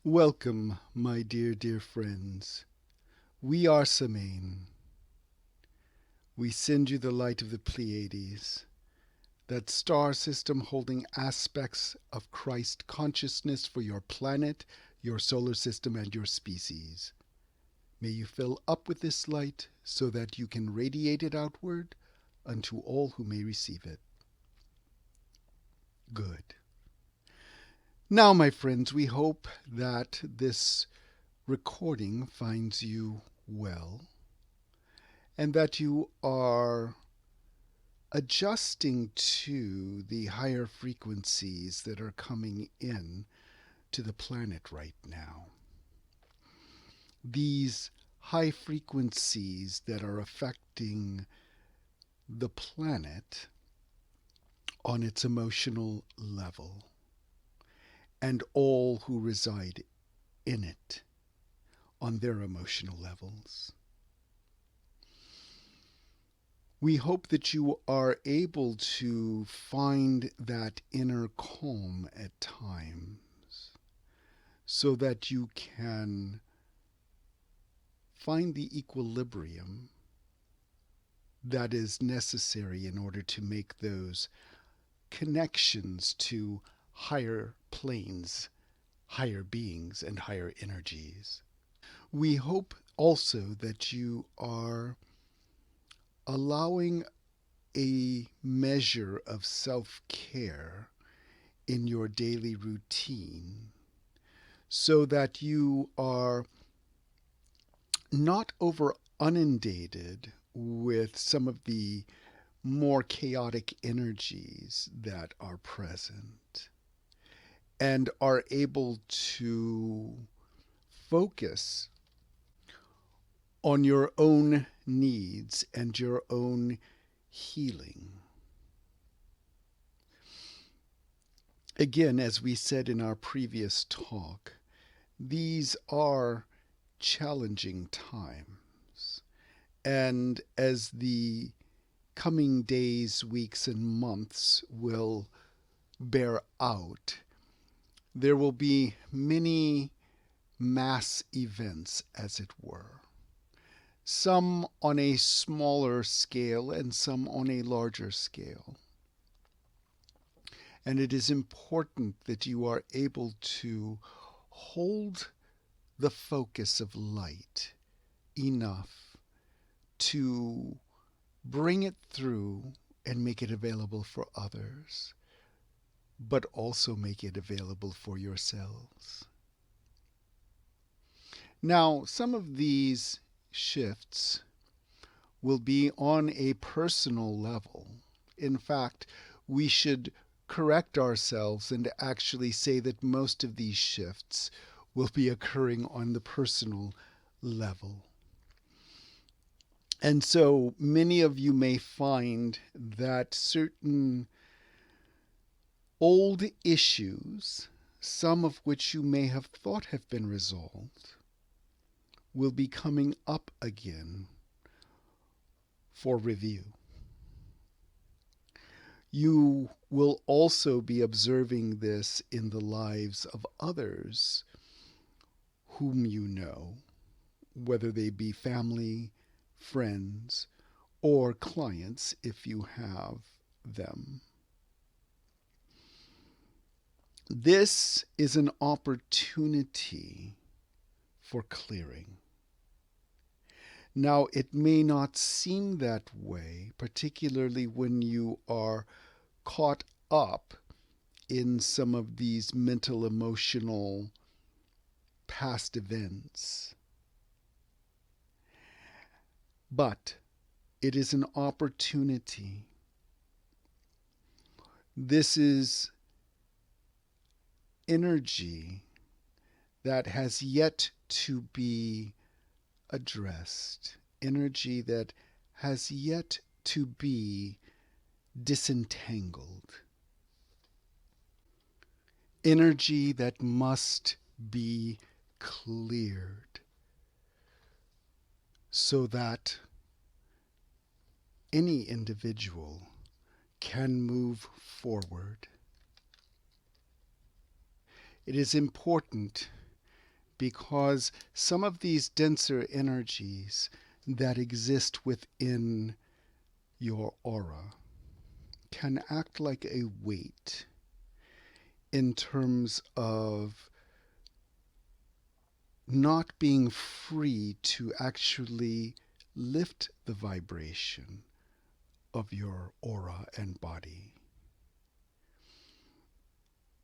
Welcome, my dear friends. We are Samain. We send you the light of the Pleiades, that star system holding aspects of Christ consciousness for your planet, your solar system, and your species. May you fill up with this light so that you can radiate it outward unto all who may receive it. Good. Now, my friends, we hope that this recording finds you well and that you are adjusting to the higher frequencies that are coming in to the planet right now. These high frequencies that are affecting the planet on its emotional level and all who reside in it on their emotional levels. We hope that you are able to find that inner calm at times so that you can find the equilibrium that is necessary in order to make those connections to higher planes, higher beings, and higher energies. We hope also that you are allowing a measure of self-care in your daily routine so that you are not over inundated with some of the more chaotic energies that are present and are able to focus on your own needs and your own healing. Again, as we said in our previous talk, these are challenging times. And as the coming days, weeks, and months will bear out, there will be many mass events, as it were. Some on a smaller scale and some on a larger scale. And it is important that you are able to hold the focus of light enough to bring it through and make it available for others, but also make it available for yourselves. Now, some of these shifts will be on a personal level. In fact, we should correct ourselves and actually say that most of these shifts will be occurring on the personal level. And so many of you may find that certain old issues, some of which you may have thought have been resolved, will be coming up again for review. You will also be observing this in the lives of others whom you know, whether they be family, friends, or clients if you have them. This is an opportunity for clearing. Now, it may not seem that way, particularly when you are caught up in some of these mental, emotional past events. But it is an opportunity. This is energy that has yet to be addressed, energy that has yet to be disentangled, energy that must be cleared so that any individual can move forward. It is important because some of these denser energies that exist within your aura can act like a weight in terms of not being free to actually lift the vibration of your aura and body.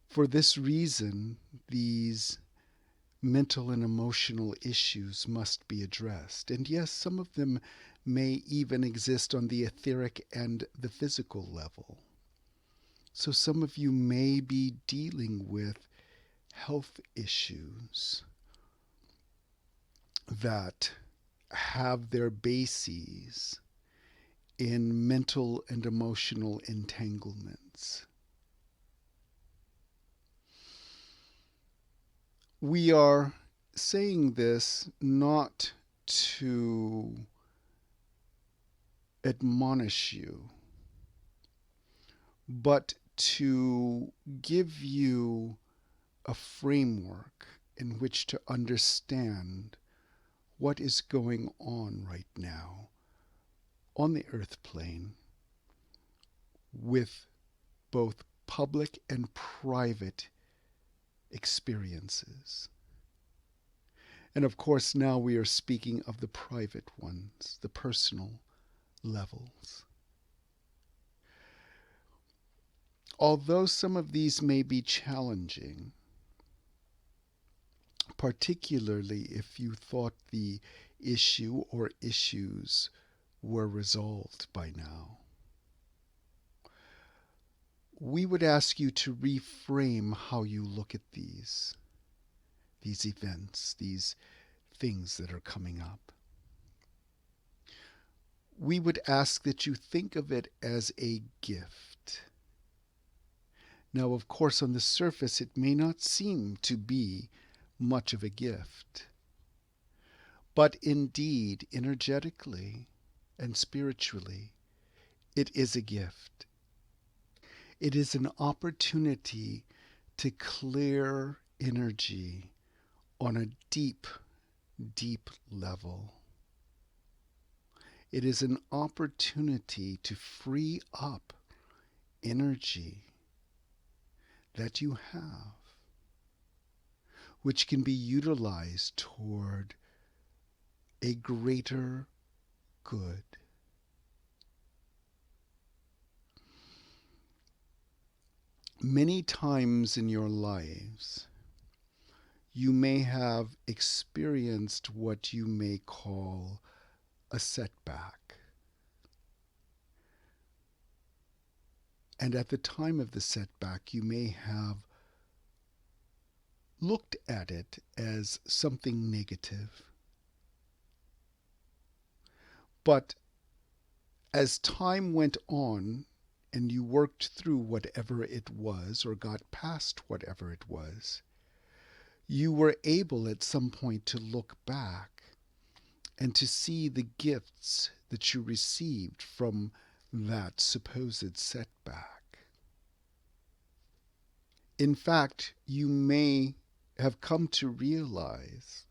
For this reason, these mental and emotional issues must be addressed. And yes, some of them may even exist on the etheric and the physical level. So some of you may be dealing with health issues that have their bases in mental and emotional entanglements. We are saying this not to admonish you, but to give you a framework in which to understand what is going on right now on the earth plane with both public and private experiences. And of course, now we are speaking of the private ones, the personal levels. Although some of these may be challenging, particularly if you thought the issue or issues were resolved by now, we would ask you to reframe how you look at these events, these things that are coming up. We would ask that you think of it as a gift. Now, of course, on the surface, it may not seem to be much of a gift, but indeed, energetically and spiritually, it is a gift. It is an opportunity to clear energy on a deep, deep level. It is an opportunity to free up energy that you have, which can be utilized toward a greater good. Many times in your lives, you may have experienced what you may call a setback. And at the time of the setback, you may have looked at it as something negative. But as time went on and you worked through whatever it was or got past whatever it was, you were able at some point to look back and to see the gifts that you received from that supposed setback. In fact, you may have come to realize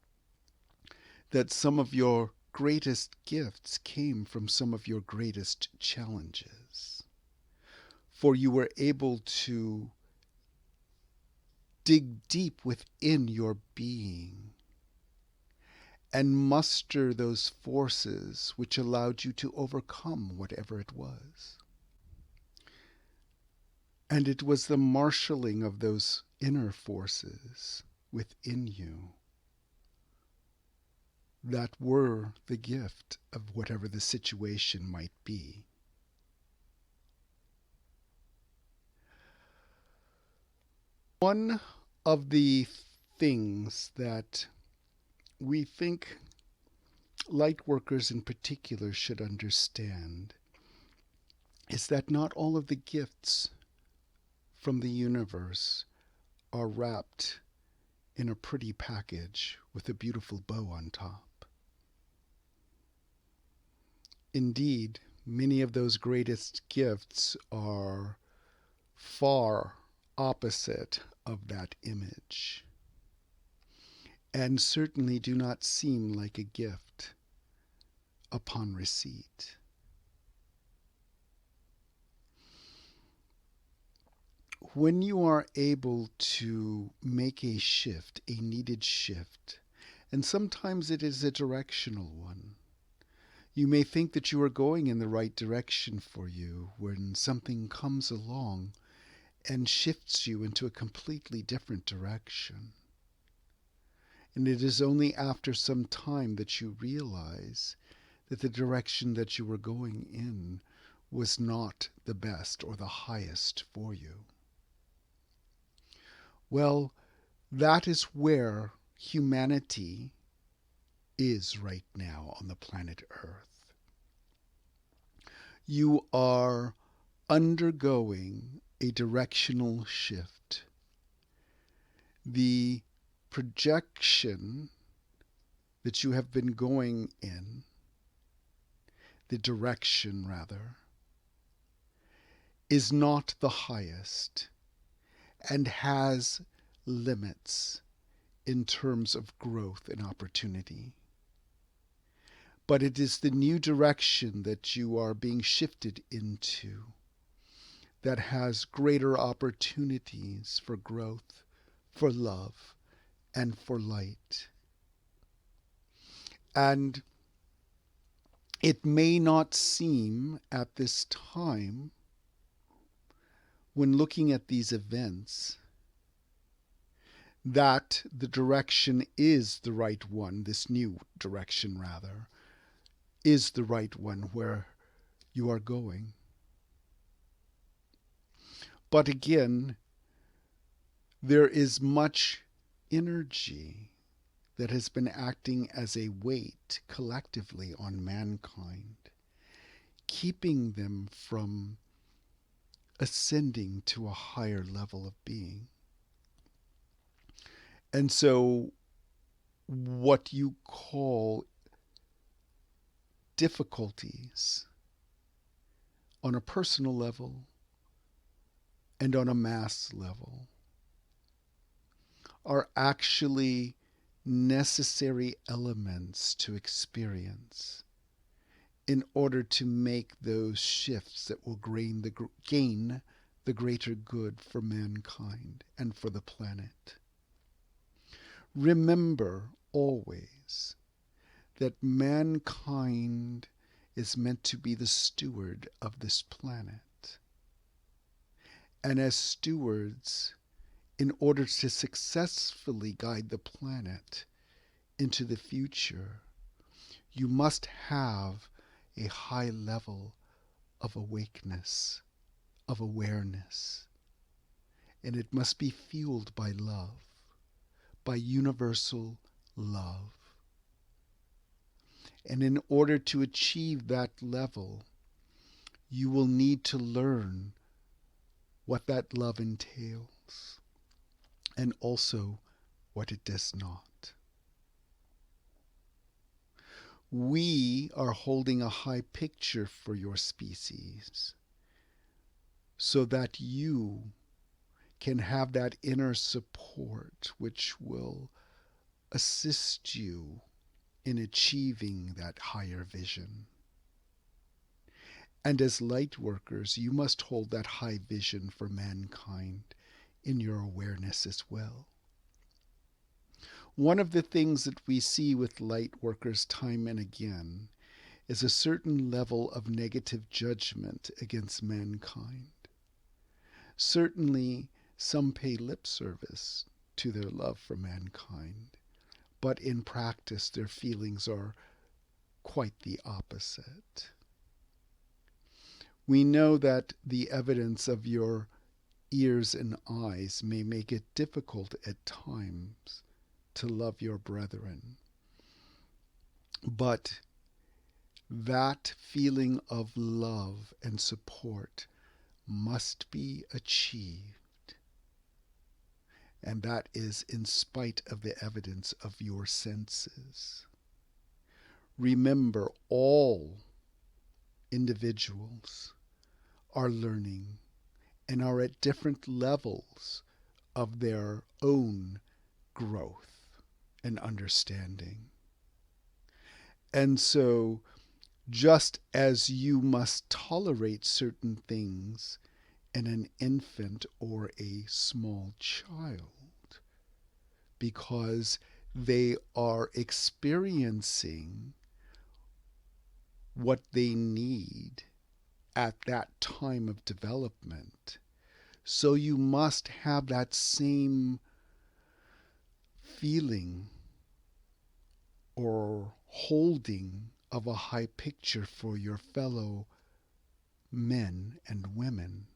that some of your greatest gifts came from some of your greatest challenges. For you were able to dig deep within your being and muster those forces which allowed you to overcome whatever it was. And it was the marshaling of those inner forces within you that were the gift of whatever the situation might be. One of the things that we think light workers in particular should understand is that not all of the gifts from the universe are wrapped in a pretty package with a beautiful bow on top. Indeed, many of those greatest gifts are far opposite of that image. and certainly do not seem like a gift upon receipt. When you are able to make a shift, a needed shift, and sometimes it is a directional one, you may think that you are going in the right direction for you when something comes along and shifts you into a completely different direction. And it is only after some time that you realize that the direction that you were going in was not the best or the highest for you. Well, that is where humanity is right now on the planet Earth. You are undergoing a directional shift. The projection that you have been going in, the direction rather, is not the highest and has limits in terms of growth and opportunity. But it is the new direction that you are being shifted into that has greater opportunities for growth, for love, and for light. And it may not seem at this time, when looking at these events, that the direction is the right one, this new direction rather, is the right one where you are going. But again, there is much energy that has been acting as a weight collectively on mankind, keeping them from ascending to a higher level of being. And so what you call difficulties on a personal level and on a mass level are actually necessary elements to experience in order to make those shifts that will gain the greater good for mankind and for the planet. Remember always that mankind is meant to be the steward of this planet. And as stewards, in order to successfully guide the planet into the future, you must have a high level of awakeness, of awareness. And it must be fueled by love, by universal love. And in order to achieve that level, you will need to learn what that love entails and also what it does not. We are holding a high picture for your species so that you can have that inner support which will assist you in achieving that higher vision. And as light workers, you must hold that high vision for mankind in your awareness as well. One of the things that we see with light workers time and again is a certain level of negative judgment against mankind. Certainly, some pay lip service to their love for mankind, but in practice their feelings are quite the opposite. We know that the evidence of your ears and eyes may make it difficult at times to love your brethren. But that feeling of love and support must be achieved. And that is in spite of the evidence of your senses. Remember, all individuals are learning and are at different levels of their own growth and understanding. And so, just as you must tolerate certain things in an infant or a small child, because they are experiencing what they need at that time of development, so you must have that same feeling or holding of a high picture for your fellow men and women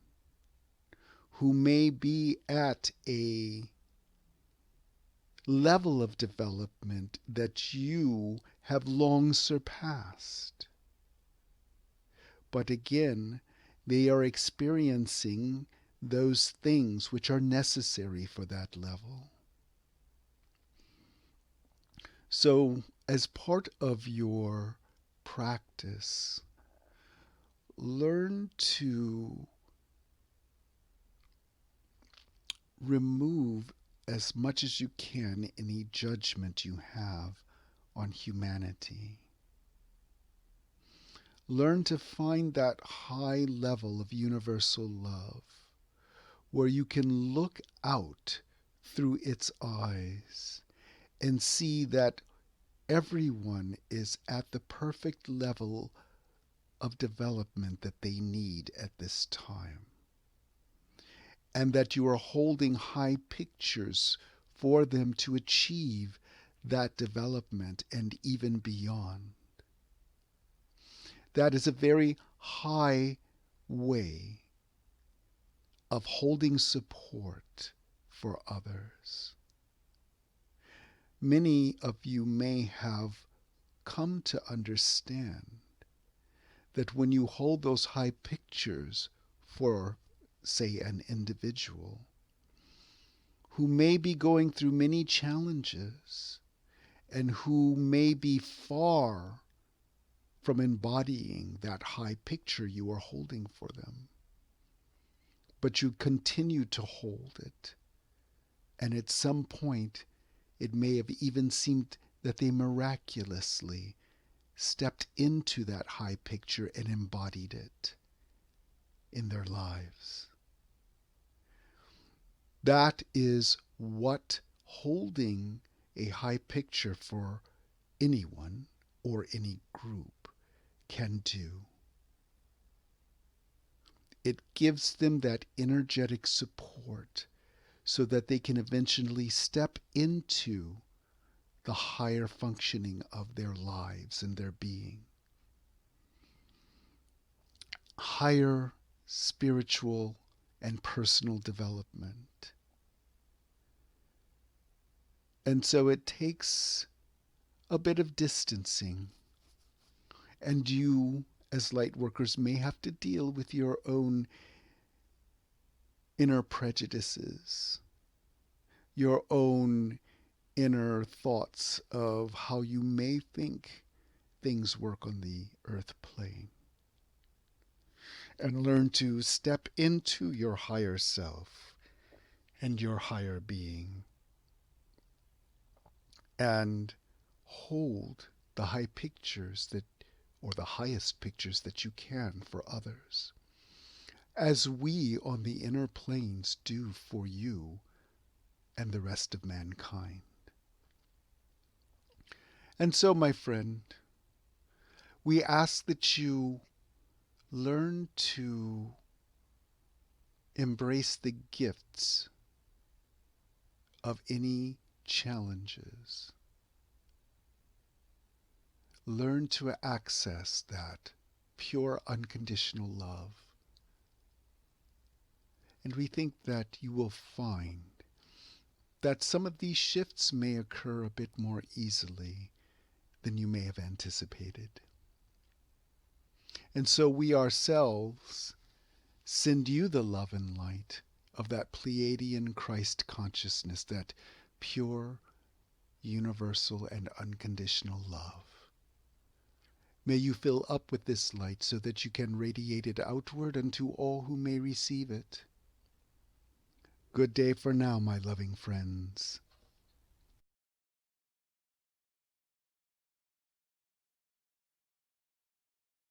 who may be at a level of development that you have long surpassed. But again, they are experiencing those things which are necessary for that level. So, as part of your practice, learn to remove as much as you can any judgment you have on humanity. Learn to find that high level of universal love where you can look out through its eyes and see that everyone is at the perfect level of development that they need at this time. And that you are holding high pictures for them to achieve that development and even beyond. That is a very high way of holding support for others. Many of you may have come to understand that when you hold those high pictures for, say, an individual who may be going through many challenges and who may be far from embodying that high picture you are holding for them, but you continue to hold it, and at some point it may have even seemed that they miraculously stepped into that high picture and embodied it in their lives. That is what holding a high picture for anyone or any group can do. It gives them that energetic support so that they can eventually step into the higher functioning of their lives and their being. Higher spiritual and personal development. And so it takes a bit of distancing. And you, as light workers, may have to deal with your own inner prejudices, your own inner thoughts of how you may think things work on the earth plane. And learn to step into your higher self and your higher being and hold the high pictures that, or the highest pictures that you can for others, as we on the inner planes do for you and the rest of mankind. And so, my friend, we ask that you learn to embrace the gifts of any challenges. Learn to access that pure unconditional love. And we think that you will find that some of these shifts may occur a bit more easily than you may have anticipated. And so we ourselves send you the love and light of that Pleiadian Christ consciousness, that pure, universal, and unconditional love. May you fill up with this light so that you can radiate it outward unto all who may receive it. Good day for now, my loving friends.